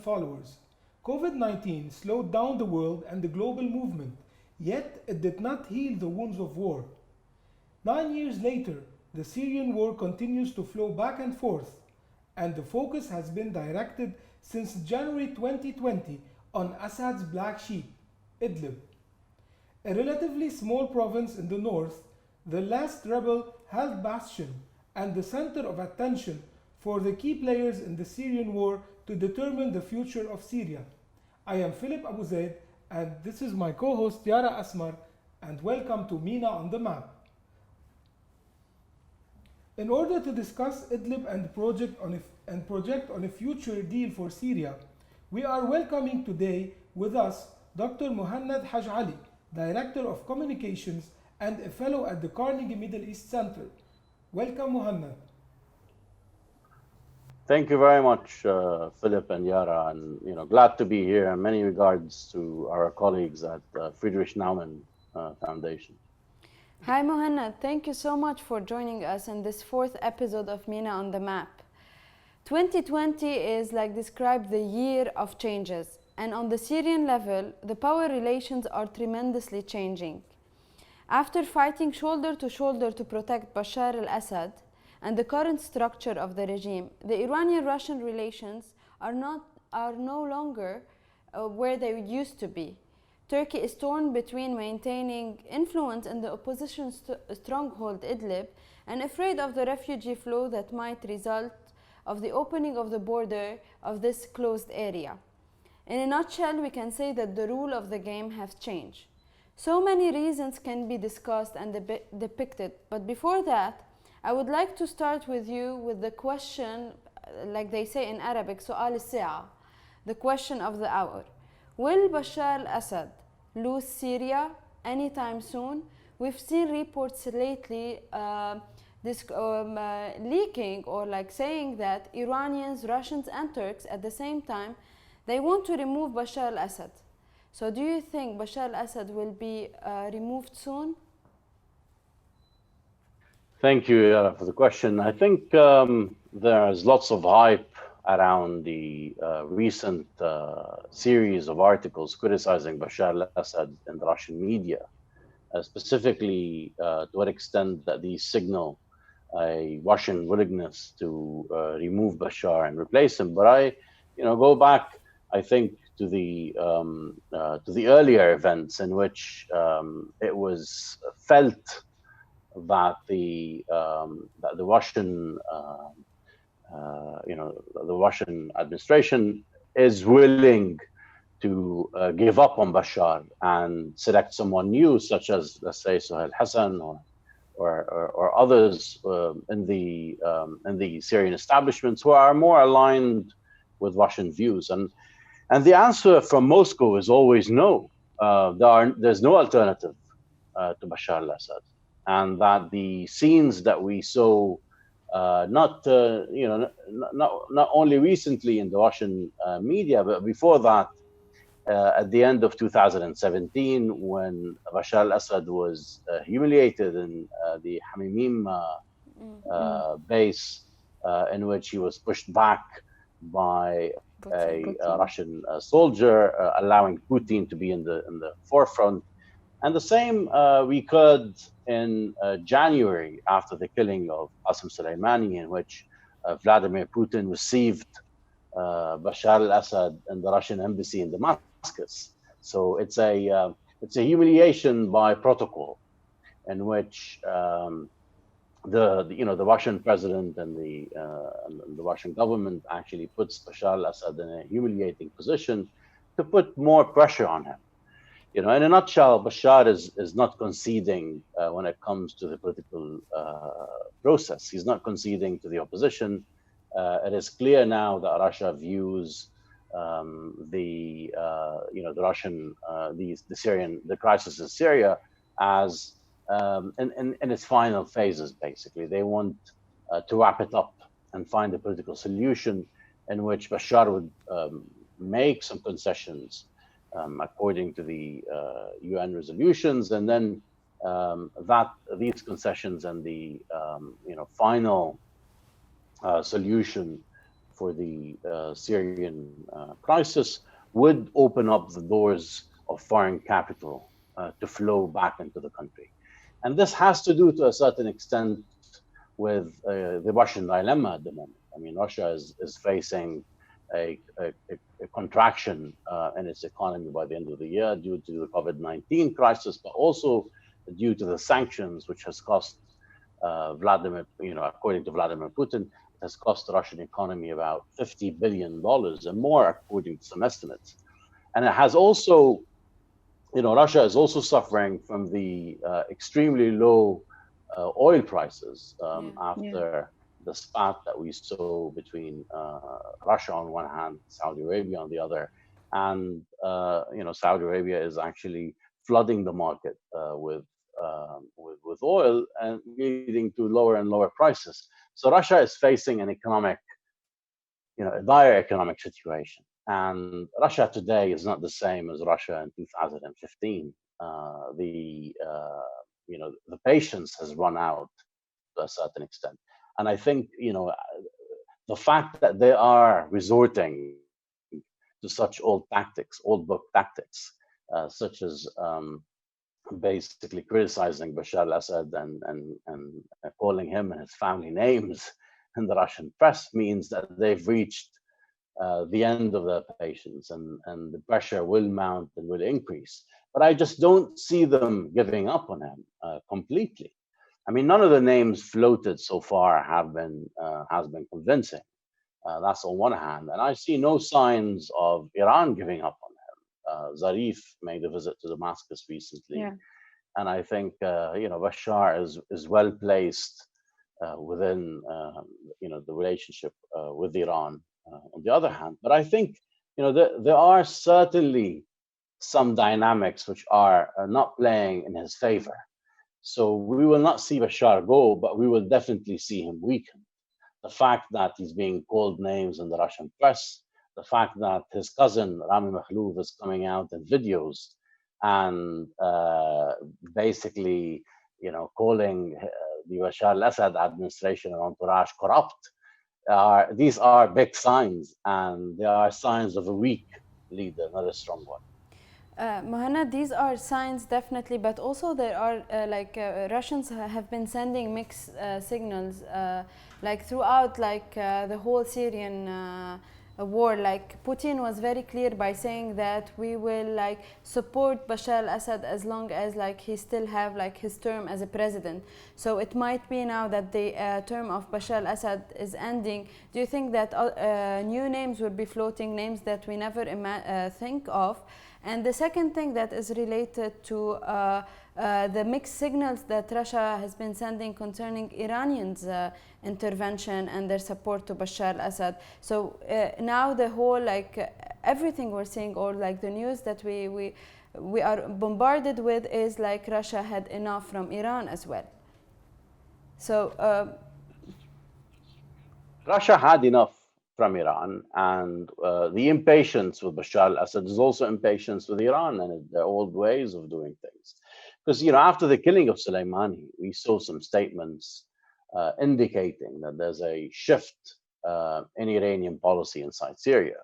followers. COVID-19 slowed down the world and the global movement, yet it did not heal the wounds of war. 9 years later, the Syrian war continues to flow back and forth, and the focus has been directed since January 2020 on Assad's black sheep, Idlib. A relatively small province in the north, the last rebel held bastion and the center of attention for the key players in the Syrian war to determine the future of Syria. I am Philip Abu Zaid, and this is my co-host Yara Asmar, and welcome to MENA on the Map. In order to discuss Idlib and project on a future deal for Syria, we are welcoming today with us Dr. Muhannad Haj Ali, Director of Communications and a Fellow at the Carnegie Middle East Center. Welcome, Muhannad. Thank you very much, Philip and Yara, and glad to be here. And many regards to our colleagues at Friedrich Naumann Foundation. Hi, Muhannad. Thank you so much for joining us in this fourth episode of MENA on the Map. 2020 is described the year of changes, and on the Syrian level, the power relations are tremendously changing. After fighting shoulder to shoulder to protect Bashar al-Assad and the current structure of the regime, the Iranian-Russian relations are no longer where they used to be. Turkey is torn between maintaining influence in the opposition's stronghold Idlib and afraid of the refugee flow that might result of the opening of the border of this closed area. In a nutshell, we can say that the rule of the game has changed. So many reasons can be discussed and depicted, but before that, I would like to start with you with the question, like they say in Arabic, سؤال الساعة, the question of the hour. Will Bashar al-Assad lose Syria anytime soon? We've seen reports lately leaking or saying that Iranians, Russians and Turks at the same time, they want to remove Bashar al-Assad. So do you think Bashar al-Assad will be removed soon? Thank you, Yara, for the question. I think there's lots of hype around the recent series of articles criticizing Bashar al-Assad in the Russian media, specifically to what extent that these signal a Russian willingness to remove Bashar and replace him. But I go back, I think, to the earlier events in which it was felt that the Russian the Russian administration is willing to give up on Bashar and select someone new, such as, let's say, Suhail Hassan or others in the Syrian establishments who are more aligned with Russian views. And the answer from Moscow is always no. There's no alternative to Bashar al-Assad, and that the scenes that we saw not only recently in the Russian media, but before that, at the end of 2017, when Bashar al-Assad was humiliated in the Hamimim base, in which he was pushed back by a Russian soldier, allowing Putin to be in the forefront. And the same recurred in January after the killing of Qasem Soleimani, in which Vladimir Putin received Bashar al-Assad in the Russian embassy in Damascus. So it's a humiliation by protocol, in which the Russian president and the Russian government actually puts Bashar al-Assad in a humiliating position to put more pressure on him. In a nutshell, Bashar is not conceding when it comes to the political process. He's not conceding to the opposition. It is clear now that Russia views the crisis in Syria as in its final phases. Basically, they want to wrap it up and find a political solution in which Bashar would make some concessions according to the UN resolutions, and then these concessions and the final solution for the Syrian crisis would open up the doors of foreign capital to flow back into the country. And this has to do to a certain extent with the Russian dilemma at the moment. I mean, Russia is facing a contraction in its economy by the end of the year due to the COVID-19 crisis, but also due to the sanctions, which has cost Vladimir, according to Vladimir Putin, it has cost the Russian economy about $50 billion and more, according to some estimates. And it has also, Russia is also suffering from the extremely low oil prices after the spat that we saw between Russia on one hand, Saudi Arabia on the other, and Saudi Arabia is actually flooding the market with oil and leading to lower and lower prices. So Russia is facing an economic, a dire economic situation. And Russia today is not the same as Russia in 2015. The patience has run out to a certain extent. And I think, the fact that they are resorting to such old book tactics, such as basically criticizing Bashar Assad and calling him and his family names in the Russian press, means that they've reached the end of their patience, and the pressure will mount and will increase. But I just don't see them giving up on him completely. I mean, none of the names floated so far has been convincing. That's on one hand, and I see no signs of Iran giving up on him. Zarif made a visit to Damascus recently, and I think Bashar is well placed within the relationship with Iran. On the other hand, but I think there are certainly some dynamics which are not playing in his favor. So we will not see Bashar go, but we will definitely see him weaken. The fact that he's being called names in the Russian press, the fact that his cousin Rami Makhlouf is coming out in videos and basically, calling the Bashar al-Assad administration and entourage corrupt. These are big signs, and they are signs of a weak leader, not a strong one. Mohanna, these are signs definitely, but also there are Russians have been sending mixed signals throughout the whole Syrian war. Like Putin was very clear by saying that we will support Bashar al-Assad as long as he still have his term as a president. So it might be now that the term of Bashar al-Assad is ending. Do you think that new names will be floating, names that we never think of? And the second thing that is related to the mixed signals that Russia has been sending concerning Iranians' intervention and their support to Bashar al-Assad. So now the whole everything we're seeing, or the news that we are bombarded with, is Russia had enough from Iran as well. So Russia had enough from Iran, and the impatience with Bashar al-Assad is also impatience with Iran and their old ways of doing things. Because after the killing of Soleimani, we saw some statements indicating that there's a shift in Iranian policy inside Syria,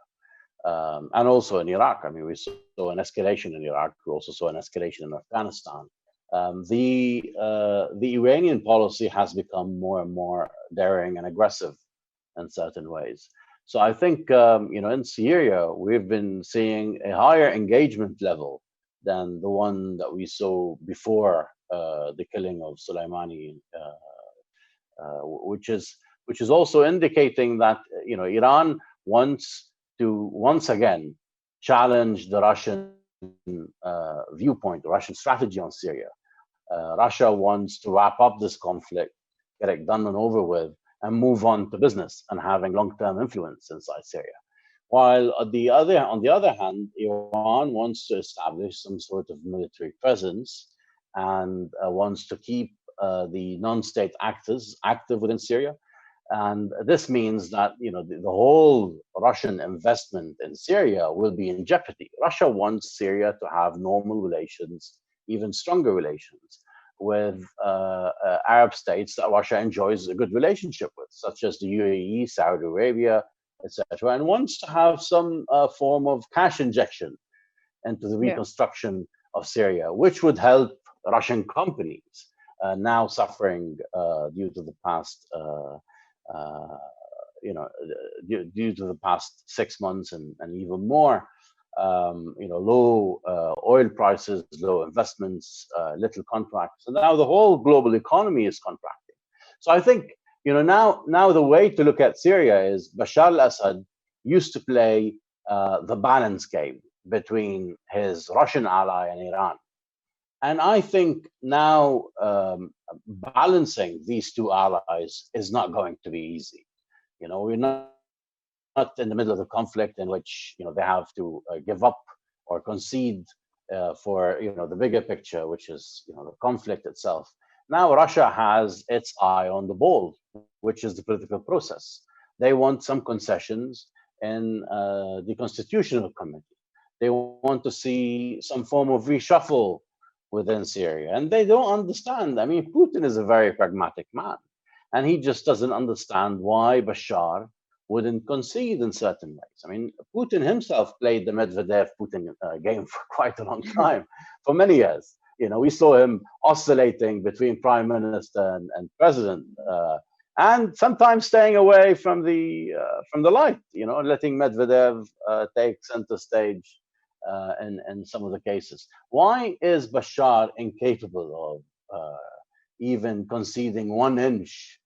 and also in Iraq. I mean, we saw an escalation in Iraq. We also saw an escalation in Afghanistan. The Iranian policy has become more and more daring and aggressive in certain ways. So I think, in Syria, we've been seeing a higher engagement level than the one that we saw before the killing of Soleimani, which is also indicating that, Iran wants to once again challenge the Russian viewpoint, the Russian strategy on Syria. Russia wants to wrap up this conflict, get it done and over with, and move on to business and having long-term influence inside Syria. While on the other hand, Iran wants to establish some sort of military presence and wants to keep the non-state actors active within Syria. And this means that the whole Russian investment in Syria will be in jeopardy. Russia wants Syria to have normal relations, even stronger relations, with Arab states that Russia enjoys a good relationship with, such as the UAE, Saudi Arabia, etc., and wants to have some form of cash injection into the reconstruction of Syria, which would help Russian companies now suffering due to the past, due to the past 6 months and even more. Low oil prices, low investments, little contracts, and now the whole global economy is contracting. So I think now the way to look at Syria is Bashar al-Assad used to play the balance game between his Russian ally and Iran. And I think now balancing these two allies is not going to be easy. We're not in the middle of the conflict in which they have to give up or concede for the bigger picture, which is the conflict itself. Now Russia has its eye on the ball, which is the political process. They want some concessions in the Constitutional Committee. They want to see some form of reshuffle within Syria. And they don't understand. I mean, Putin is a very pragmatic man. And he just doesn't understand why Bashar wouldn't concede in certain ways. I mean, Putin himself played the Medvedev-Putin game for quite a long time, for many years. We saw him oscillating between prime minister and president, and sometimes staying away from the light. Letting Medvedev take center stage in some of the cases. Why is Bashar incapable of even conceding 1 inch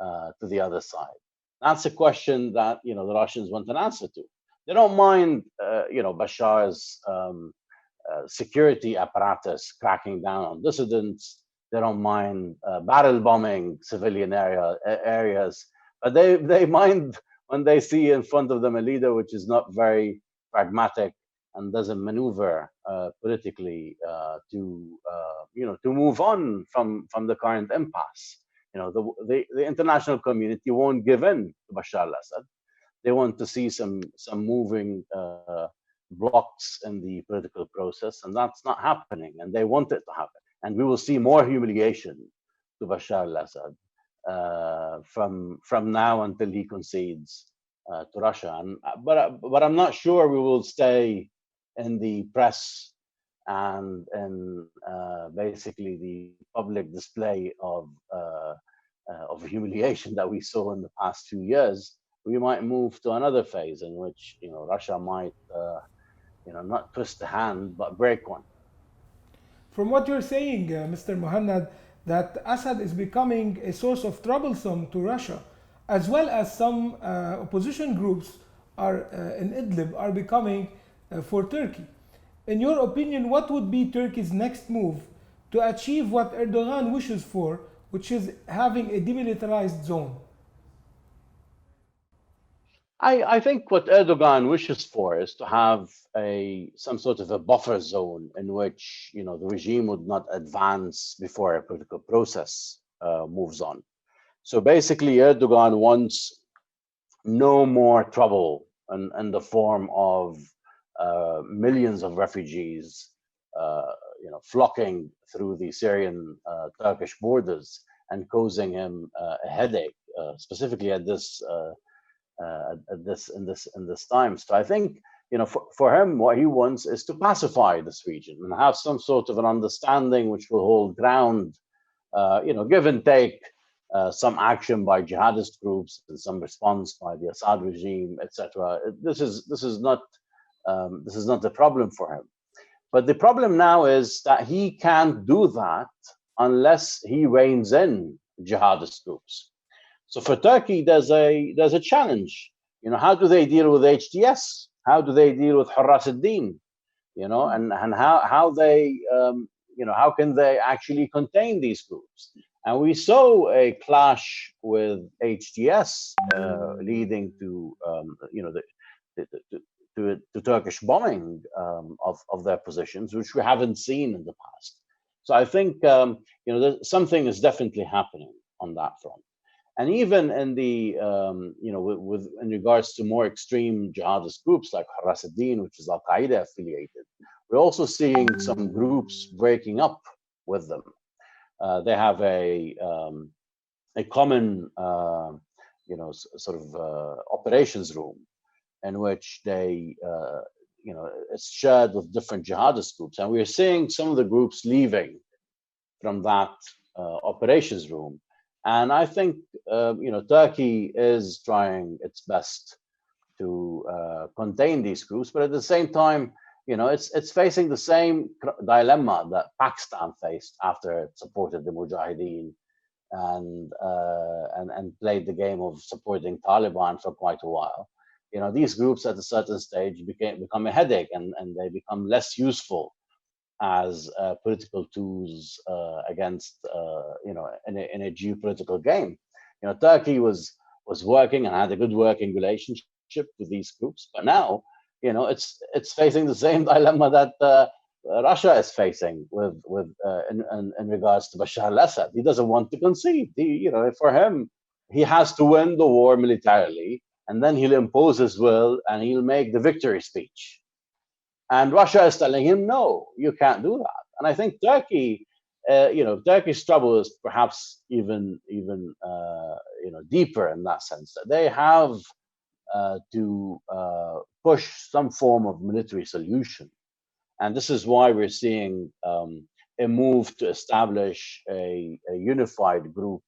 to the other side? That's a question that the Russians want an answer to. They don't mind Bashar's security apparatus cracking down on dissidents. They don't mind barrel bombing civilian areas, but they mind when they see in front of them a leader which is not very pragmatic and doesn't maneuver politically to move on from the current impasse. The international community won't give in to Bashar al-Assad. They want to see some moving blocks in the political process, and that's not happening. And they want it to happen. And we will see more humiliation to Bashar al-Assad from now until he concedes to Russia. But I'm not sure we will stay in the press and basically the public display of humiliation that we saw in the past few years. We might move to another phase in which Russia might not twist the hand but break one. From what you're saying, Mr. Muhannad, that Assad is becoming a source of troublesome to Russia, as well as some opposition groups in Idlib are becoming for Turkey. In your opinion, what would be Turkey's next move to achieve what Erdogan wishes for, which is having a demilitarized zone? I think what Erdogan wishes for is to have some sort of a buffer zone in which the regime would not advance before a political process moves on. So basically, Erdogan wants no more trouble in the form of millions of refugees, flocking through the Syrian Turkish borders and causing him a headache, specifically at this time. So I think for him, what he wants is to pacify this region and have some sort of an understanding which will hold ground, give and take some action by jihadist groups and some response by the Assad regime, etc. This is not the problem for him. But the problem now is that he can't do that unless he reins in jihadist groups. So for Turkey, there's a challenge. How do they deal with HTS? How do they deal with Hurras ad-Din? And how they how can they actually contain these groups? And we saw a clash with HTS leading to to Turkish bombing of their positions, which we haven't seen in the past. So I think something is definitely happening on that front. And even in the in regards to more extreme jihadist groups like Hurras ad-Din, which is Al-Qaeda affiliated, we're also seeing some groups breaking up with them. They have a common sort of operations room in which they, it's shared with different jihadist groups. And we're seeing some of the groups leaving from that operations room. And I think, Turkey is trying its best to contain these groups, but at the same time, it's facing the same dilemma that Pakistan faced after it supported the Mujahideen and played the game of supporting Taliban for quite a while. These groups at a certain stage become a headache, and they become less useful as political tools against, in a geopolitical game. Turkey was working and had a good working relationship with these groups, but now, it's facing the same dilemma that Russia is facing in regards to Bashar al-Assad. He doesn't want to concede. For him, he has to win the war militarily, and then he'll impose his will and he'll make the victory speech. And Russia is telling him, no, you can't do that. And I think Turkey, Turkey's trouble is perhaps even deeper in that sense, that they have to push some form of military solution. And this is why we're seeing a move to establish a unified group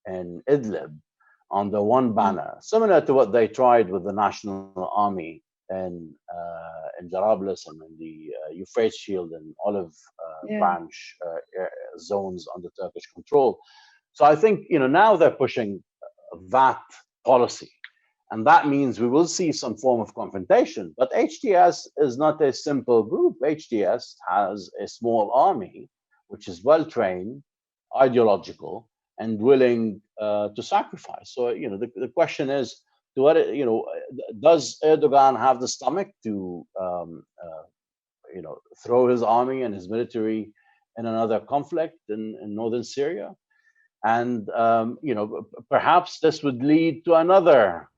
in Idlib under one banner, similar to what they tried with the National Army in Jarablus and in the Euphrates Shield and Olive Branch zones under Turkish control. So I think now they're pushing that policy. And that means we will see some form of confrontation. But HTS is not a simple group. HTS has a small army, which is well-trained, ideological, and willing to sacrifice. So, the question is, does Erdogan have the stomach to, throw his army and his military in another conflict in northern Syria? And, perhaps this would lead to another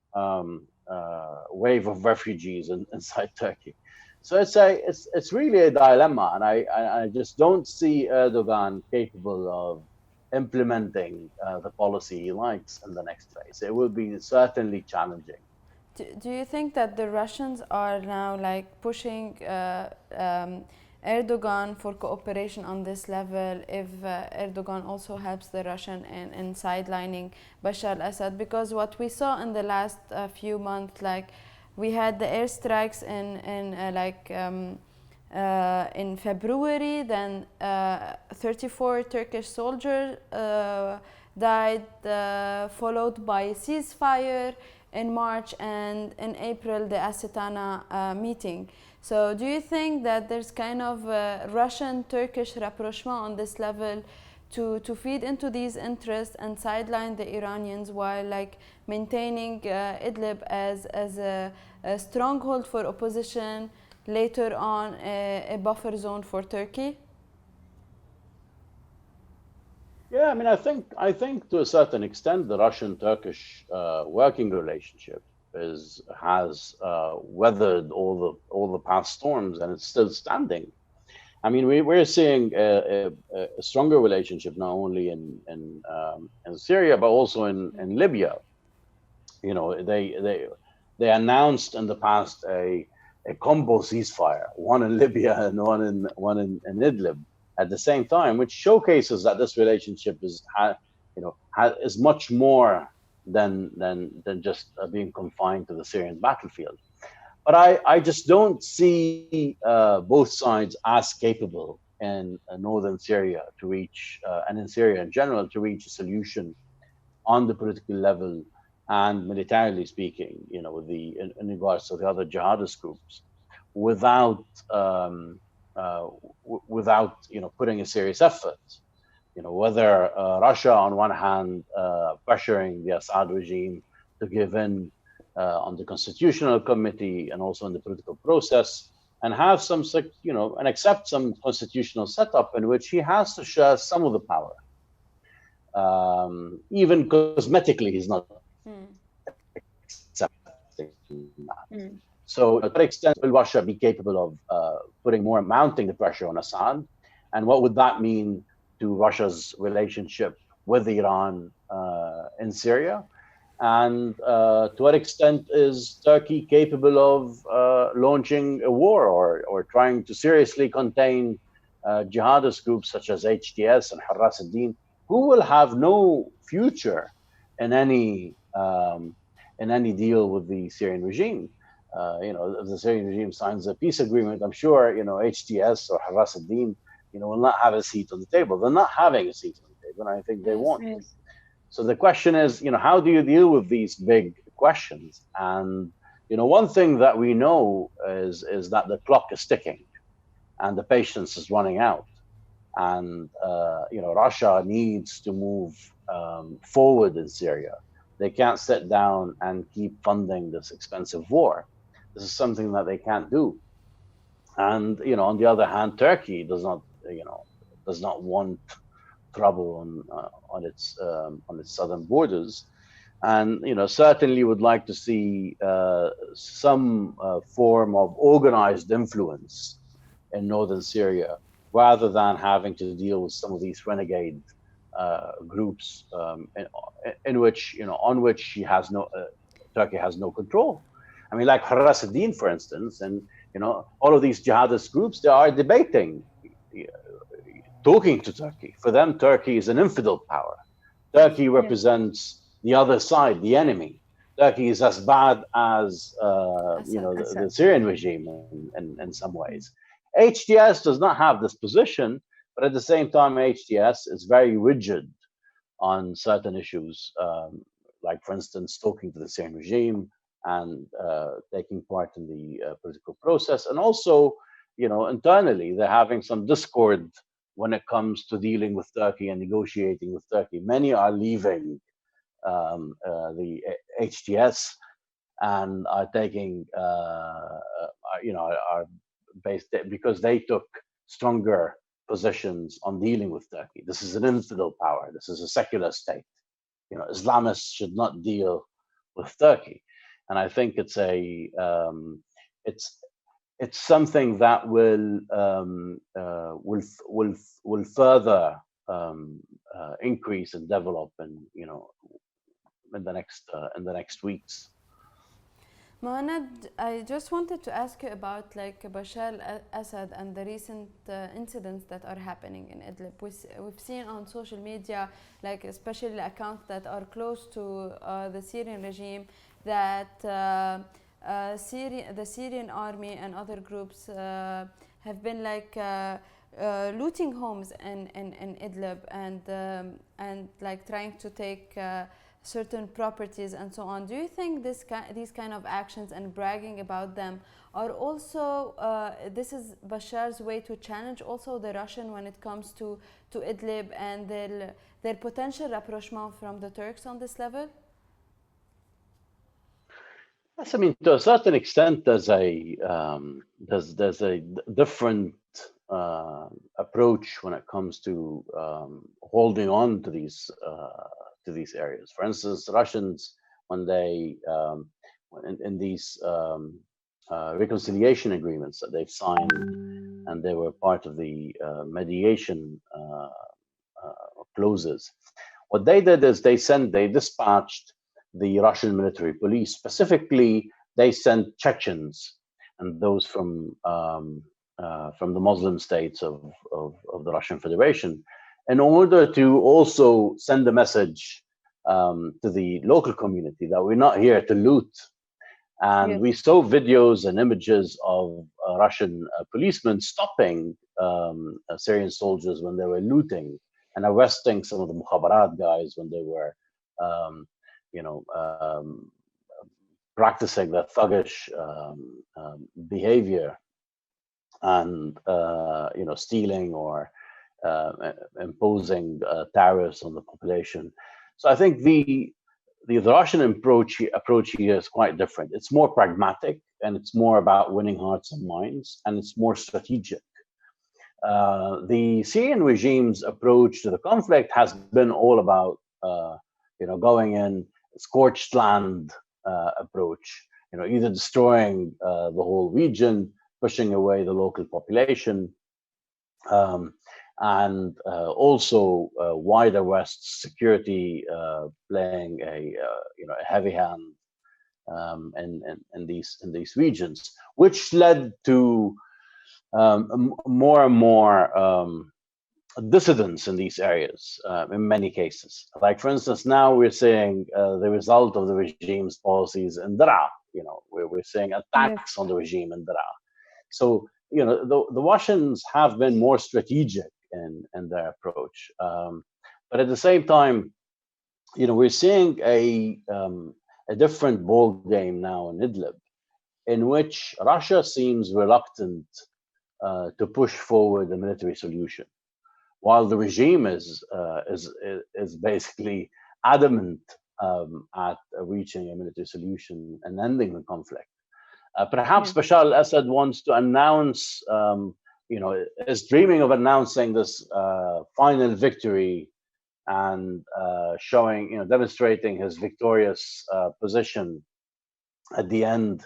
wave of refugees inside Turkey. So it's really a dilemma, and I just don't see Erdogan capable of implementing the policy he likes in the next phase. It will be certainly challenging. Do you think that the Russians are now pushing Erdogan for cooperation on this level, if Erdogan also helps the Russian in sidelining Bashar al-Assad? Because what we saw in the last few months, we had the airstrikes in February, then 34 Turkish soldiers died, followed by a ceasefire in March, and in April the Astana meeting. So do you think that there's kind of Russian-Turkish rapprochement on this level to feed into these interests and sideline the Iranians while maintaining Idlib as a stronghold for opposition, later on a buffer zone for Turkey? Yeah, I mean, I think to a certain extent the Russian-Turkish working relationship has weathered all the past storms, and it's still standing. I mean, we're seeing a stronger relationship not only in Syria but also in Libya. They announced in the past a combo ceasefire, one in Libya and one in Idlib at the same time, which showcases that this relationship is much more than just being confined to the Syrian battlefield. But I just don't see both sides as capable in northern Syria to reach, and in Syria in general, to reach a solution on the political level and militarily speaking, with in regards to the other jihadist groups, without putting a serious effort. Whether Russia on one hand pressuring the Assad regime to give in on the constitutional committee and also in the political process, and have some, and accept some constitutional setup in which he has to share some of the power. Even cosmetically, he's not accepting that. So to what extent will Russia be capable of mounting the pressure on Assad? And what would that mean to Russia's relationship with Iran in Syria? And to what extent is Turkey capable of launching a war or trying to seriously contain jihadist groups such as HTS and Harras al-Din, who will have no future in any deal with the Syrian regime? If the Syrian regime signs a peace agreement, I'm sure HTS or Harras al-Din, will not have a seat on the table. They're not having a seat on the table, and I think they won't. Yes. So the question is, how do you deal with these big questions? And one thing that we know is that the clock is ticking, and the patience is running out, and Russia needs to move forward in Syria. They can't sit down and keep funding this expensive war. This is something that they can't do. And on the other hand, Turkey does not want trouble on its southern borders, and certainly would like to see some form of organized influence in northern Syria, rather than having to deal with some of these renegade groups on which Turkey has no control. I mean, like Harras al-Din, for instance, and all of these jihadist groups, they are debating, talking to Turkey. For them, Turkey is an infidel power. Turkey represents the other side, the enemy. Turkey is as bad as the Syrian regime in some ways. HTS does not have this position, but at the same time, HTS is very rigid on certain issues, like, for instance, talking to the Syrian regime and taking part in the political process. And also, internally, they're having some discord when it comes to dealing with Turkey and negotiating with Turkey. Many are leaving the HTS and are taking, are based because they took stronger positions on dealing with Turkey. This is an infidel power. This is a secular state. Islamists should not deal with Turkey, and I think it's something that will further increase and develop in the next weeks. Mohanad, I just wanted to ask you about Bashar Assad and the recent incidents that are happening in Idlib. We've seen on social media, especially accounts that are close to the Syrian regime, that the Syrian army and other groups have been looting homes in Idlib and trying to take certain properties and so on. Do you think these kind of actions and bragging about them are also this is Bashar's way to challenge also the Russian when it comes to Idlib and their potential rapprochement from the Turks on this level? Yes, I mean, to a certain extent, there's a different approach when it comes to holding on to these areas. For instance, Russians, when they in these reconciliation agreements that they've signed, and they were part of the mediation clauses, what they did is they dispatched the Russian military police. Specifically, they sent Chechens and those from the Muslim states of the Russian Federation, in order to also send a message to the local community that we're not here to loot. And yes, we saw videos and images of Russian policemen stopping Syrian soldiers when they were looting and arresting some of the Mukhabarat guys when they were practicing their thuggish behavior and stealing or imposing tariffs on the population. So I think the Russian approach here is quite different. It's more pragmatic, and it's more about winning hearts and minds, and it's more strategic. The Syrian regime's approach to the conflict has been all about going in scorched land approach, either destroying the whole region, pushing away the local population, and also wider West security playing a a heavy hand in these regions, which led to more and more dissidents in these areas in many cases. Like, for instance, now we're seeing the result of the regime's policies in Daraa. We're seeing attacks on the regime in Daraa. So, the Russians have been more strategic in their approach. But at the same time, we're seeing a different ball game now in Idlib, in which Russia seems reluctant to push forward a military solution, while the regime is basically adamant at reaching a military solution and ending the conflict. Perhaps Bashar al-Assad wants to announce, is dreaming of announcing this final victory and showing, demonstrating his victorious position at the end,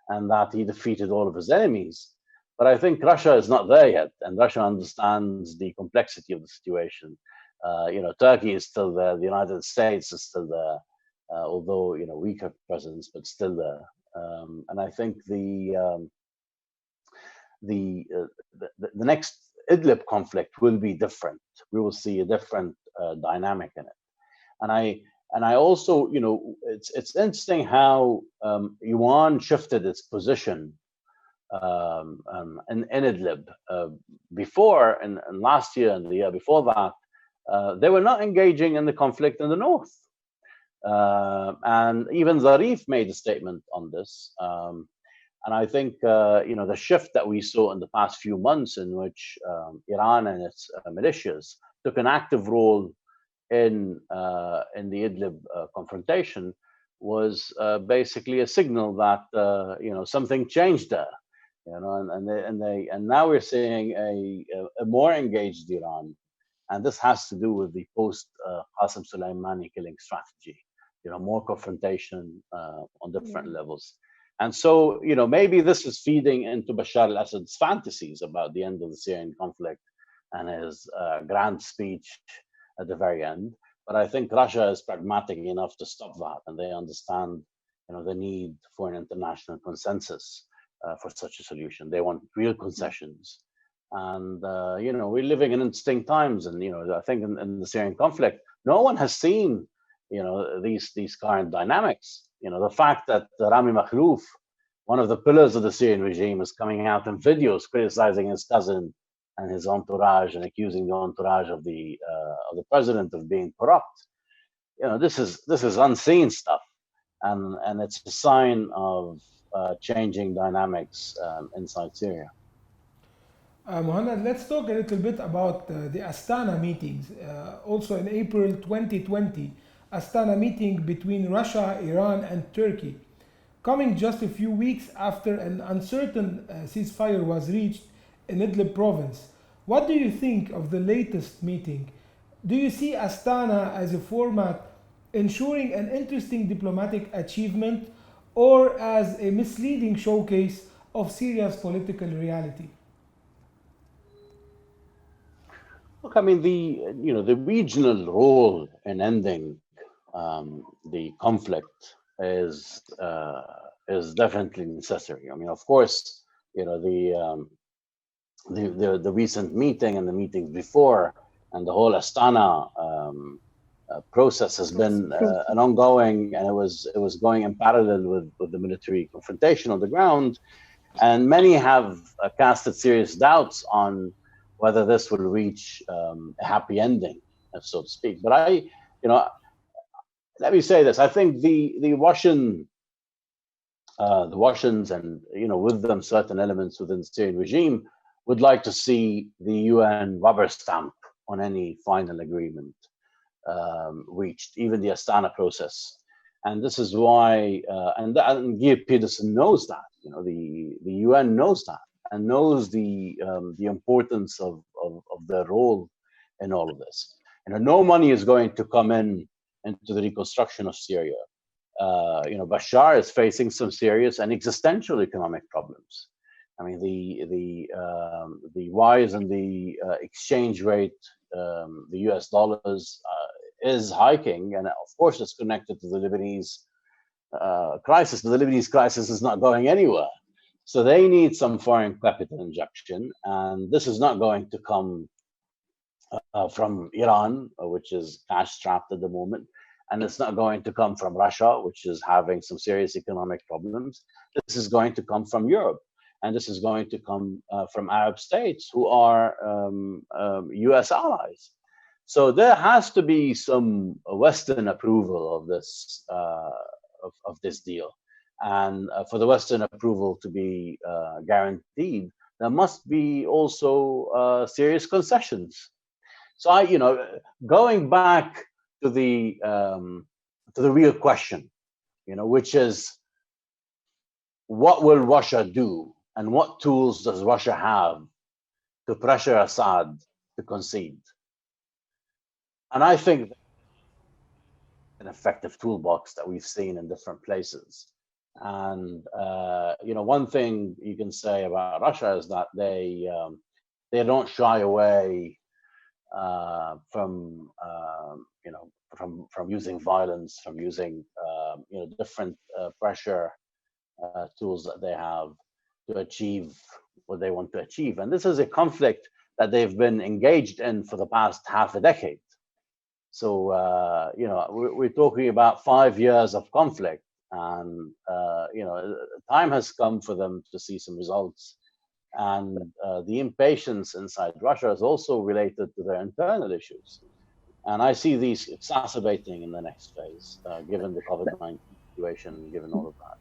and that he defeated all of his enemies. But I think Russia is not there yet, and Russia understands the complexity of the situation. Turkey is still there, the United States is still there, although weaker presence, but still there. And I think the next Idlib conflict will be different. We will see a different dynamic in it. And I also, it's interesting how Iran shifted its position in Idlib. Before, and last year and the year before that, they were not engaging in the conflict in the north. And even Zarif made a statement on this. And I think, the shift that we saw in the past few months, in which Iran and its militias took an active role in the Idlib confrontation, was basically a signal that something changed there. And now we're seeing a more engaged Iran, and this has to do with the post Qasem Soleimani killing strategy. More confrontation on different levels. And so, maybe this is feeding into Bashar al-Assad's fantasies about the end of the Syrian conflict and his grand speech at the very end. But I think Russia is pragmatic enough to stop that, and they understand, the need for an international consensus for such a solution. They want real concessions. And, we're living in interesting times. And, I think in the Syrian conflict, no one has seen, these current dynamics. The fact that Rami Makhlouf, one of the pillars of the Syrian regime, is coming out in videos criticizing his cousin and his entourage and accusing the entourage of the president of being corrupt. This is unseen stuff, and it's a sign of changing dynamics inside Syria. Mohanad, let's talk a little bit about the Astana meetings. Also in April 2020, Astana meeting between Russia, Iran, and Turkey, coming just a few weeks after an uncertain ceasefire was reached in Idlib province. What do you think of the latest meeting? Do you see Astana as a format ensuring an interesting diplomatic achievement, or as a misleading showcase of Syria's political reality? Look, I mean, the regional role in ending the conflict is definitely necessary. I mean, of course, the recent meeting and the meetings before, and the whole Astana process has been an ongoing, and it was going in parallel with the military confrontation on the ground, and many have casted serious doubts on whether this will reach a happy ending, so to speak. But let me say this: I think the Russians and with them certain elements within the Syrian regime would like to see the UN rubber stamp on any final agreement reached, even the Astana process. And this is why, and Geir Pedersen knows that. The UN knows that, and knows the importance of their role in all of this. No money is going to come into the reconstruction of Syria. Bashar is facing some serious and existential economic problems. I mean, the rise in the exchange rate, the US dollars is hiking, and of course it's connected to the Lebanese crisis. But the Lebanese crisis is not going anywhere. So they need some foreign capital injection, and this is not going to come from Iran, which is cash-strapped at the moment, and it's not going to come from Russia, which is having some serious economic problems. This is going to come from Europe, and this is going to come from Arab states who are US allies. So there has to be some Western approval of this of this deal, and for the Western approval to be guaranteed, there must be also serious concessions. So going back to the real question, which is, what will Russia do, and what tools does Russia have to pressure Assad to concede? And I think an effective toolbox that we've seen in different places. And one thing you can say about Russia is that they don't shy away from using violence, from using different pressure tools that they have to achieve what they want to achieve. And this is a conflict that they've been engaged in for the past half a decade. So we're talking about 5 years of conflict, and time has come for them to see some results. And the impatience inside Russia is also related to their internal issues. And I see these exacerbating in the next phase, given the COVID-19 situation, given all of that.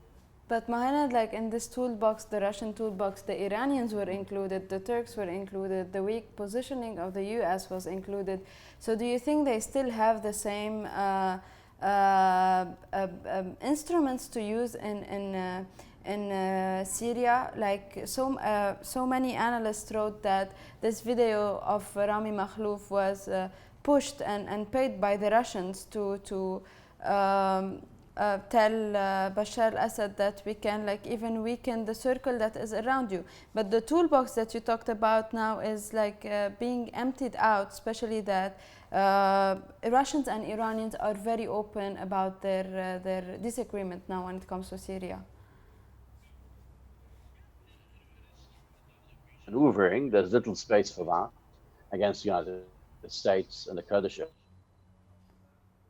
But Mohanad, like in this toolbox, the Russian toolbox, the Iranians were included, the Turks were included, the weak positioning of the US was included. So do you think they still have the same instruments to use in Syria? Like so many analysts wrote that this video of Rami Makhlouf was pushed and paid by the Russians to tell Bashar Assad that we can even weaken the circle that is around you. But the toolbox that you talked about now is being emptied out, especially that Russians and Iranians are very open about their disagreement now when it comes to Syria. Maneuvering, there's little space for that against the United States and the Kurdish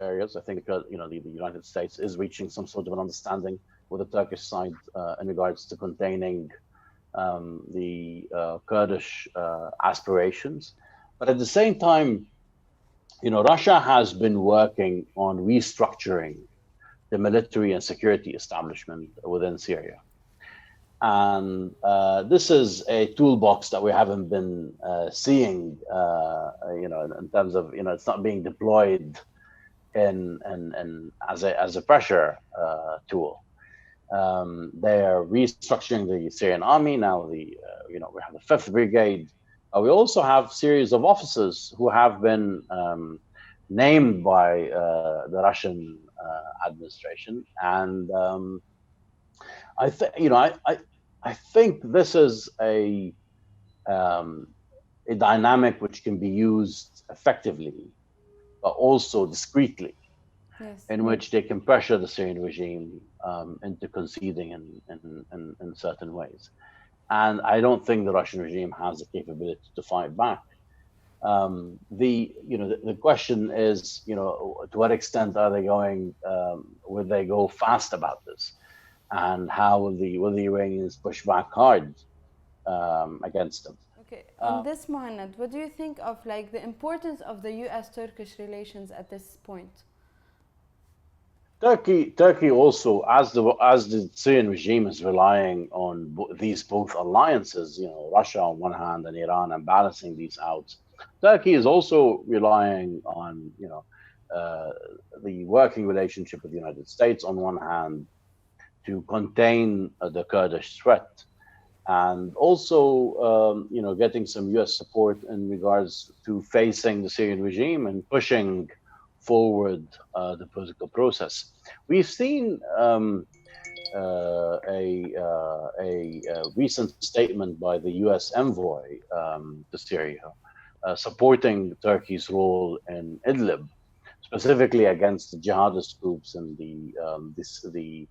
areas. I think the United States is reaching some sort of an understanding with the Turkish side in regards to containing the Kurdish aspirations. But at the same time, Russia has been working on restructuring the military and security establishment within Syria. And this is a toolbox that we haven't been seeing, in terms of, it's not being deployed as a pressure tool. They are restructuring the Syrian army now. We have the 5th Brigade. We also have a series of officers who have been named by the Russian administration, and I think this is a dynamic which can be used effectively, but also discreetly, yes, in which they can pressure the Syrian regime into conceding in certain ways. And I don't think the Russian regime has the capability to fight back. The question is, to what extent are they going? Will they go fast about this? And how will the Iranians push back hard against them? Okay. On this, Mohanad, what do you think of the importance of the US-Turkish relations at this point? Turkey also, as the Syrian regime is relying on these both alliances, Russia on one hand and Iran, and balancing these out, Turkey is also relying on the working relationship with the United States on one hand to contain the Kurdish threat, and also getting some US support in regards to facing the Syrian regime and pushing forward the political process. We've seen recent statement by the US envoy to Syria, supporting Turkey's role in Idlib, specifically against the jihadist groups and the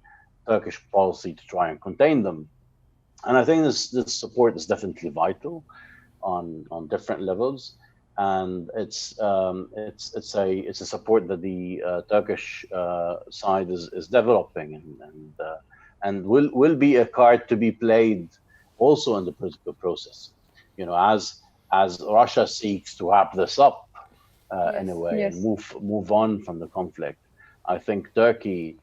Turkish policy to try and contain them. And I think this support is definitely vital on different levels, and it's a support that the Turkish side is developing, and will be a card to be played also in the political process. You know, as Russia seeks to wrap this up in a way and move on from the conflict, I think Turkey's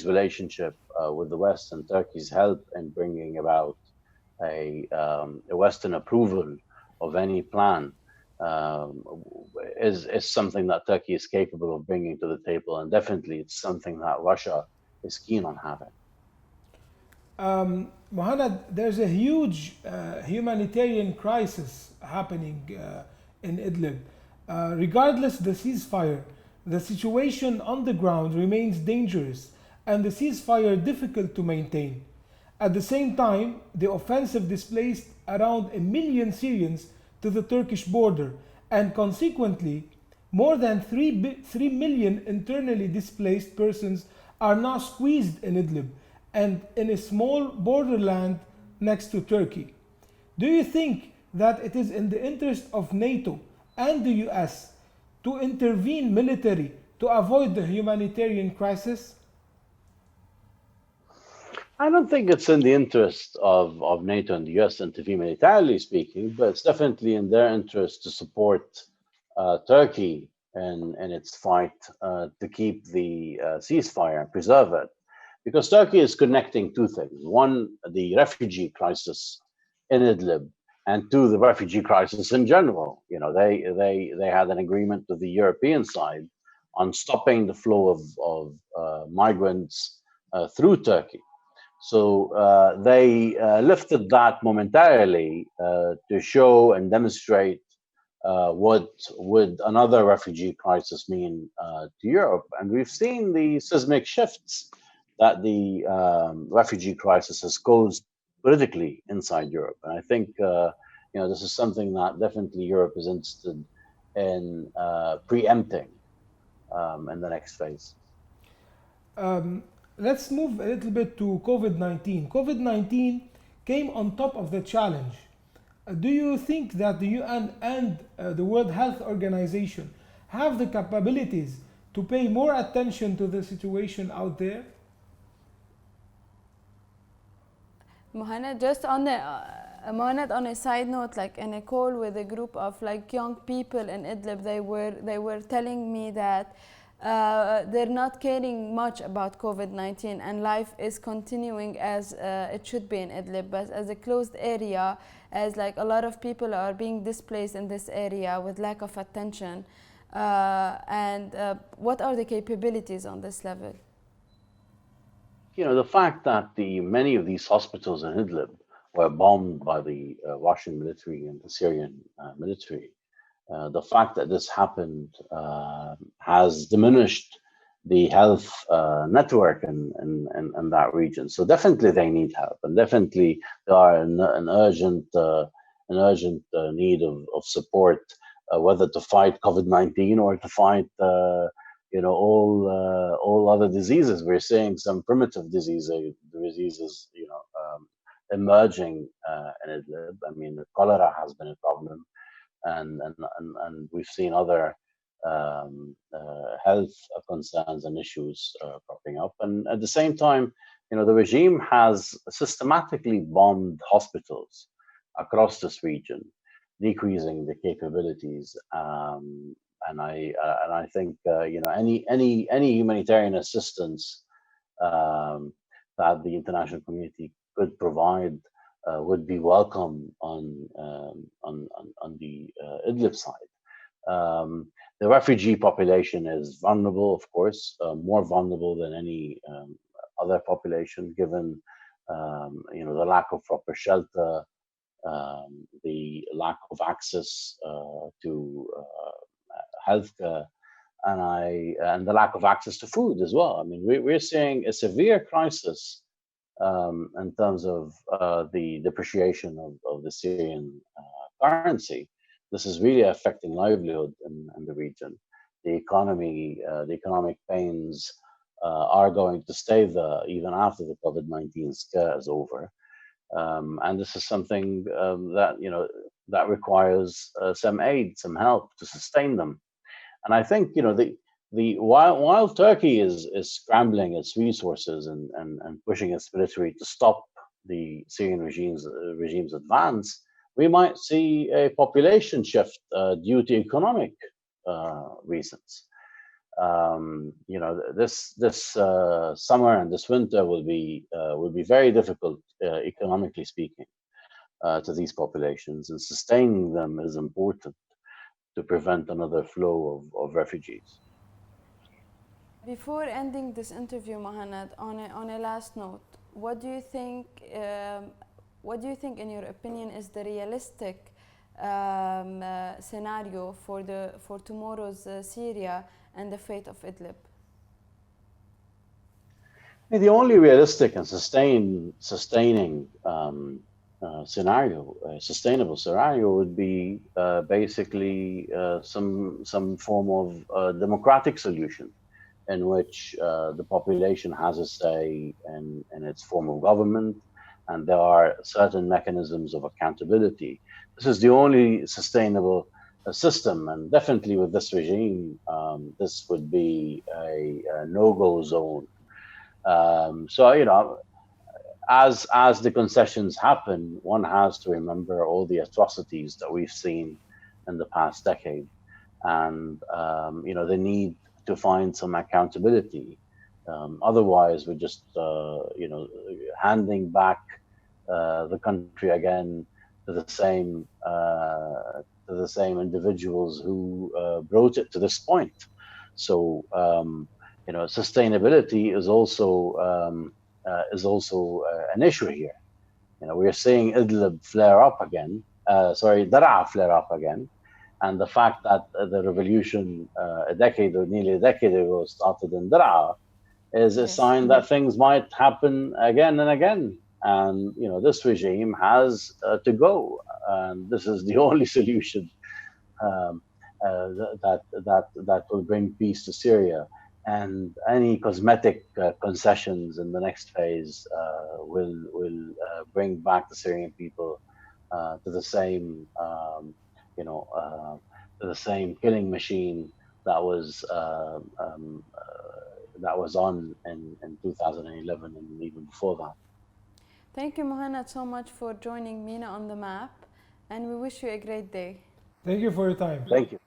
relationship with the West and Turkey's help in bringing about a Western approval of any plan is something that Turkey is capable of bringing to the table, and definitely it's something that Russia is keen on having. Mohanad, there's a huge humanitarian crisis happening in Idlib. Regardless the ceasefire, the situation on the ground remains dangerous and the ceasefire difficult to maintain. At the same time, the offensive displaced around 1 million Syrians to the Turkish border, and consequently, more than 3 million internally displaced persons are now squeezed in Idlib and in a small borderland next to Turkey. Do you think that it is in the interest of NATO and the US to intervene militarily to avoid the humanitarian crisis? I don't think it's in the interest of NATO and the US to intervene militarily speaking, but it's definitely in their interest to support Turkey in its fight to keep the ceasefire and preserve it. Because Turkey is connecting two things. One, the refugee crisis in Idlib, and two, the refugee crisis in general. You know, they had an agreement with the European side on stopping the flow of migrants through Turkey. So they lifted that momentarily to show and demonstrate what would another refugee crisis mean to Europe. And we've seen the seismic shifts that the refugee crisis has caused politically inside Europe. And I think this is something that definitely Europe is interested in preempting in the next phase. Let's move a little bit to COVID-19. COVID-19 came on top of the challenge. Do you think that the UN and the World Health Organization have the capabilities to pay more attention to the situation out there? Mohanad, just on the Mohanad, on a side note, like in a call with a group of like young people in Idlib, they were telling me that they're not caring much about COVID-19 and life is continuing as it should be in Idlib, but as a closed area, as like a lot of people are being displaced in this area with lack of attention. What are the capabilities on this level? You know, the fact that many of these hospitals in Idlib were bombed by the Russian military and the Syrian military, the fact that this happened has diminished the health network in that region. So definitely they need help, and definitely there are an urgent need of support, whether to fight COVID-19 or to fight all other diseases. We're seeing some primitive diseases emerging in Idlib. I mean, the cholera has been a problem, and we've seen other health concerns and issues popping up. And at the same time, the regime has systematically bombed hospitals across this region, decreasing the capabilities. And I think any humanitarian assistance that the international community could provide would be welcome on the Idlib side. The refugee population is vulnerable, of course, more vulnerable than any other population, given the lack of proper shelter, the lack of access to healthcare, and the lack of access to food as well. I mean, we're seeing a severe crisis in terms of the depreciation of the Syrian currency. This is really affecting livelihood in the region. The economic pains are going to stay there even after the COVID-19 scare is over. And this is something that requires some aid, some help to sustain them. And I think while Turkey is scrambling its resources and pushing its military to stop the Syrian regime's advance, we might see a population shift due to economic reasons. This summer and this winter will be very difficult economically speaking to these populations, and sustaining them is important to prevent another flow of refugees. Before ending this interview, Mohanad, on a last note, what do you think, in your opinion, is the realistic scenario for tomorrow's Syria and the fate of Idlib? The only realistic and sustainable sustainable scenario would be basically some form of democratic solution, in which the population has a say in its form of government, and there are certain mechanisms of accountability. This is the only sustainable system, and definitely with this regime, this would be a no-go zone. As the concessions happen, one has to remember all the atrocities that we've seen in the past decade, and the need to find some accountability. Otherwise, we're just handing back the country again to the same individuals who brought it to this point. So sustainability is also an issue here. We're seeing Idlib flare up again. Daraa flare up again. And the fact that the revolution nearly a decade ago started in Daraa is a sign that things might happen again and again. And this regime has to go, and this is the only solution that will bring peace to Syria. And any cosmetic concessions in the next phase will bring back the Syrian people to the same killing machine that was on in 2011 and even before that. Thank you, Mohanad, so much for joining MENA on the Map, and we wish you a great day. Thank you for your time. Thank you.